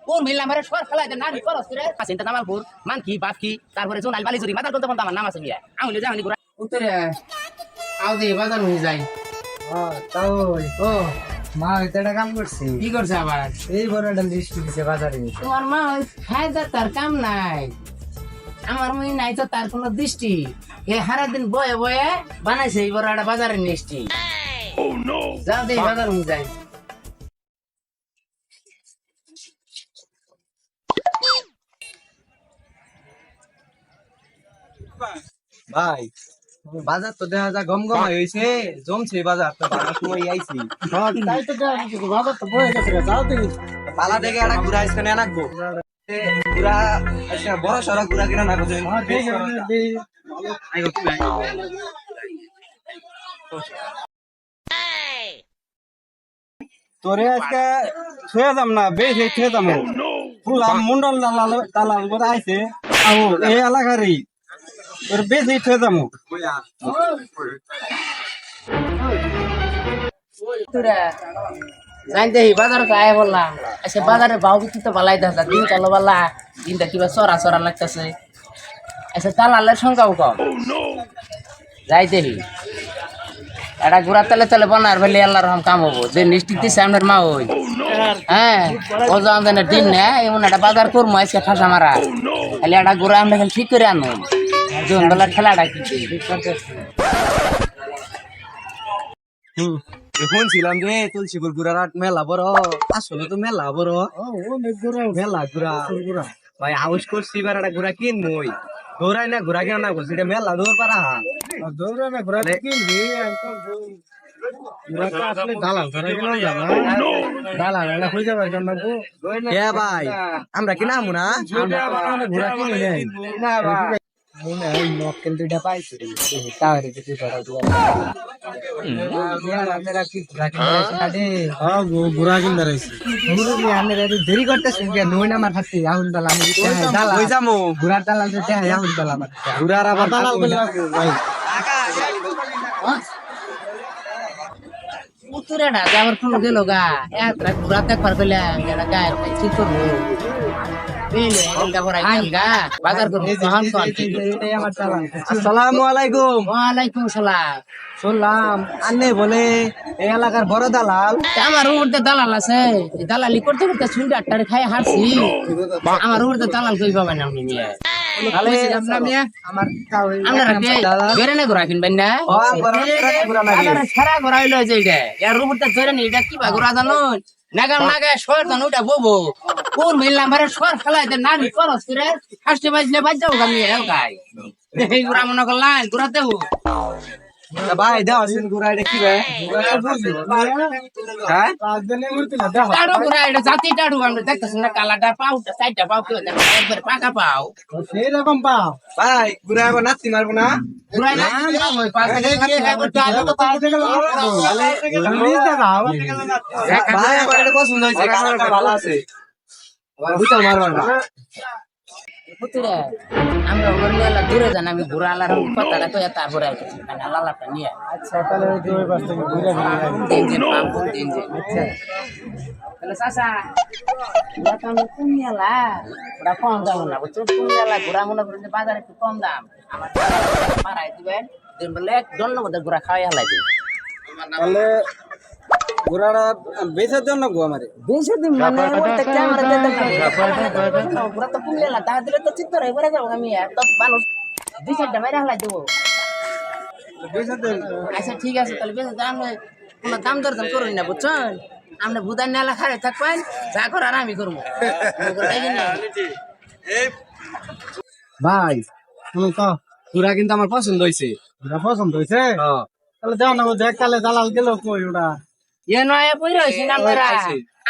কোন মিল নাম্বারে সর ফেলাই দে নানি খরচ করে চিন্তা জামালপুর মান কি বাপ কি তারপরে জোনাল বালিজুরি মাথার কথা বলতে আমার নাম আছে মিয়া আমি যাওনি ঘুরা উত্তরে আও দে বাজার হয়ে যাই তাও ও মা এটা কাম করছে কি করছে আবার এই বড় একটা লিস্ট দিছে বাজারে তোমার মা ওই ফায়দা তার কাম নাই আমার মনে নাই তো তার কোনো দৃষ্টি এ সারা দিন বয়ে বয়ে বানাইছে এই বড় একটা বাজারের মিষ্টি যাও দে বাজার হয়ে যাই ভাই বাজার তো দেখা যায় গম গম হয়েছে জমছে বাজার তো বাজার সময় আইছি তাই তো বাজার তো বয়ে গেছে যাও তুমি পালা দেখে একটা ঘুরা আসতে না নাকবো ঘুরা আচ্ছা বড় সড়া ঘুরা কিনা না বুঝে তোরে আজকে ছুঁয়ে যাম না বেশ ছুঁয়ে যাম ফুলাম মুন্ডল দালাল করে আইছে এই এলাকারই তোর বেশ ছুঁয়ে যাম জানতে বাজারে তো আয় বললাম আচ্ছা বাজারে বাউ কিছু তো ভালাই দেখা দিন চলো বালা দিনটা কিবা চড়া চড়া লাগতেছে আচ্ছা দালালের সংখ্যাও কম যাই দেখি এটা ঘোরা তেলে তেলে বানার ফেলে আল্লাহ রহম কাম হবো যে নিশ্চিত দিচ্ছে আপনার মা ওই হ্যাঁ ও জান দিন না এমন একটা বাজার করবো আজকে ঠাসা মারা খালি একটা ঘোরা আমরা খালি ঠিক করে আনো যখন বেলা খেলাটা কি শুনছিলাম যে তুলসীপুর ঘুরার মেলা বড় আসলে তো মেলা বড় মেলা ঘুরা ভাই হাউস করছি এবার একটা ঘুরা কিনবই দৌড়াই না ঘুরা কেন না করছি এটা মেলা দৌড় পারা দৌড়ে না ঘোরা কিনবি দালাল ধরে গেল দালাল এটা হয়ে যাবে এ ভাই আমরা কিনামু না ঘোরা কিনে নেই নকেল দুইটা পাইছি তাহলে কিছু করা ঘোরা কিনতে রয়েছে দেরি করতেছি নই নামার খাচ্ছি রাহুল দাল আমি ঘুরার দালাল রাহুল দাল আমার ঘুরার আবার দালাল উত্তরে না যাবার কোনো গেল গা এত ঘুরা দেখবার পেলে গায়ের কি করবো বাজার করবো আসসালামু আলাইকুম ওয়ালাইকুম সালাম শুনলাম আন্নে বলে এই এলাকার বড় দালাল আমার উপরতে দালাল আছে দালালি করতে করতে ছুটি আটটারে খাই হারছি আমার উপরতে দালাল কই পাবেন আপনি নিয়ে সারা ঘোরা হইলো যে এর উপরতে ধরে নি এটা কি বা ঘোরা জানো নাগাল নাগায় সর জানো ওটা ববো কোন মিল নাম্বারে সর ফেলাই দে নানি খরচ করে ফার্স্টে বাজলে বাজ যাও আমি গাই এই ঘোরা মনে করলাম ঘোরা দেবো ভাই দেওয়া আছেন ঘুরা এটা কি ভাই হ্যাঁ টাড়ো ঘোরা এটা জাতি টাড়ো আমরা দেখতেছি না কালাটা পাউটা সাইডটা পাও কেউ একবার পাকা পাও সেই রকম পাও ভাই ঘুরা আবার নাচি মারবো না ঘোরা না ভাই আমার এটা পছন্দ হয়েছে কালারটা ভালো আছে বুঝতে মারবার না পুতুরে আমরা ওর মেলা দূরে যান আমি ঘোরা আলার কথাটা কইয়া তারপরে আইতেছি মানে লালাটা নিয়ে আচ্ছা তাহলে দুই পাশ থেকে ঘুরে দিন পাম্প দিন আচ্ছা তাহলে চাচা ওরা তো আমরা কোন মেলা ওরা কম দাম না বুঝছো কোন মেলা ঘোরা মনে করেন যে বাজারে একটু কম দাম আমার মারাই দিবেন দিন বলে এক দণ্ড মধ্যে ঘোরা খাওয়াই হালাই দিন তাহলে ঘোড়াটা বেচার জন্য গো আমারে বেশি দিন মানে ওটা ক্যামেরা দিতে ঘোরা তো কোন মেলা তা দিলে তো চিত্ত রে ঘোরা যাবো আমি এত মানুষ দুই চারটা মেরে হালাই দেবো বেচার জন্য আচ্ছা ঠিক আছে তাহলে বেশ দাম কোনো দাম দরদাম করুন না বুঝছেন আপনি বুধার নেলা খারে থাকবেন যা করার আমি করবো ভাই শুনুন তো ঘুরা কিন্তু আমার পছন্দ হয়েছে ঘোড়া পছন্দ হয়েছে তাহলে যাও না দেখ কালে দালাল গেল কই ওটা এ নয় বই রয়েছি না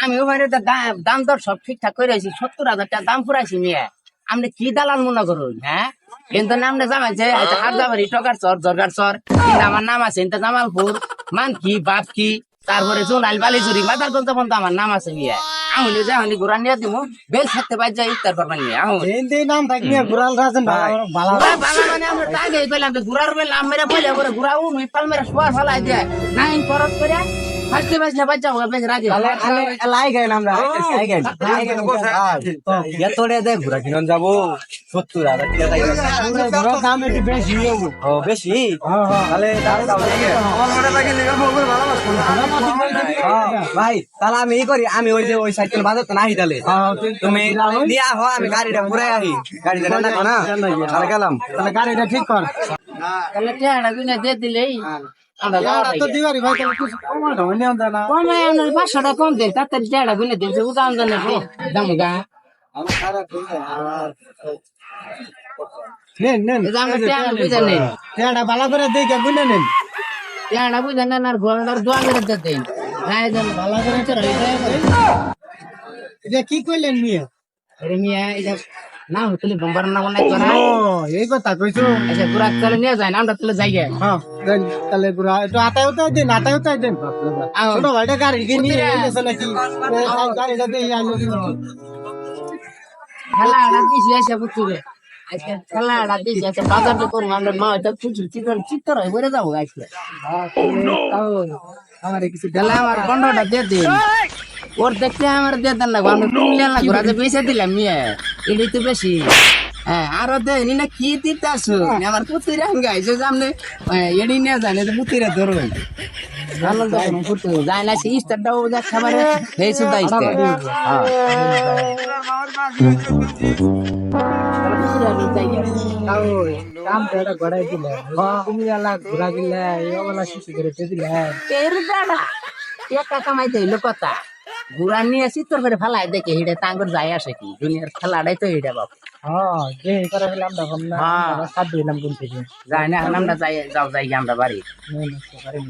আমি ওখানে দাম দর সব ঠিকঠাক করে রয়েছি 70,000 টাকা দাম ফুরাইছি নিয়ে আপনি কি দালাল মনে করুন হ্যাঁ কিন্তু নামটা জামাইছে হাট যাবারি টকার চর জরগার চর কিন্তু আমার নাম আছে ইন্তা জামালপুর মান কি বাপ কি তারপরে জোনাল বালিজুরি মাথার গল্প পর্যন্ত আমার নাম আছে নিয়ে আমি যাহনি ঘোরা নিয়ে দিব বেল থাকতে পাই যাই ইফতার করবার নিয়ে এই নাম থাকি ঘোরাল রাজেন ভালো মানে আমরা তাকে পেলাম ঘোরার বেলা মেরে পয়লা করে ঘোরা উঠি পাল মেরে শোয়া ফেলাই দেয় নাইন খরচ করে ফার্স্টে বাজনা বাচ্চা হোক বেশ রাজি লাই গেন আমরা লাই গেন এতটা দেখ ঘুরা কিনন যাবো 70,000 টাকা ঘোড়ার দাম একটু বেশি ও বেশি তাহলে ভাই তাহলে আমি করি আমি ওই যে ওই সাইকেল বাজাতে নাই তাহলে তুমি নিয়ে আহ আমি গাড়িটা ঘুরাই আহি গাড়িটা না না তাহলে গেলাম তাহলে গাড়িটা ঠিক কর তাহলে টেহাটা বিনা দিয়ে দিলেই আমরা যাওয়া তো দিবারি ভাই তুমি কিছু কমানো নিয়ে না কমে আনার 500 টাকা কম দেন তাড়াতাড়ি টেহাটা বিনা দিন উদান জানে দাম গা নেন নেন এই যে আমরা টেহাটা বুঝে নেই এটা ভালো করে দেখে বুঝে নেন টেহাটা বুঝে নেন আর ঘোড়াটার দোয়া করে দেন রায় দেন ভালো করে চড়াই এটা কি কইলেন মিয়া আরে মিয়া এটা না হতলে বম্বার না মনে করে ও এই কথা কইছো আচ্ছা পুরা চলে নিয়ে যায় না আমরা চলে যাই গে হ্যাঁ দেন তাহলে পুরা একটু আটাও তো দেন আটাও তো দেন ছোট ভাইটা গাড়ি কিনে নিয়ে এসে নাকি গাড়িটা দিয়ে আইলো খেলা আড়া দিছি এসে পুতুরে আজকে খেলা আড়া দিছি আচ্ছা বাজার তো করবো আমরা মা এটা কিছু চিত্র হয় বলে যাবো আজকে আমার কিছু গেলে আমার বন্ধটা দিয়ে দিন ওর দেখতে আমার দিয়ে দেন না আমরা কুমিল্লা না ঘোরাতে বেঁচে দিলাম মিয়া এটাই তো বেশি হ্যাঁ আরো দেয়নি না কি দিতে আসো আমার পুতুরে আঙ্গে আইসো সামনে এড়ি নিয়ে জানে তো পুতুরে ধরবেন ভালো তো পুতুর যায় না সে ইস্টারটাও যা খাবারে এই সুদা ইস্টার কাম পেড়া গড়াই দিলে তুমি আলা ঘোরা দিলে এওলা শিশু করে দিলে দাদা টাকা কামাইতে হইলো কথা ঘুরা নিয়ে চিত্তর করে ফেলায় দেখে হিডে তাঙ্গর যায় আসে কি দুনিয়ার খেলাটাই তো হিডে বাপ হ্যাঁ যে করে ফেলাম তখন না সাত দিলাম কোন থেকে যায় না আমরা যাই যাও যাই আমরা বাড়ি পারি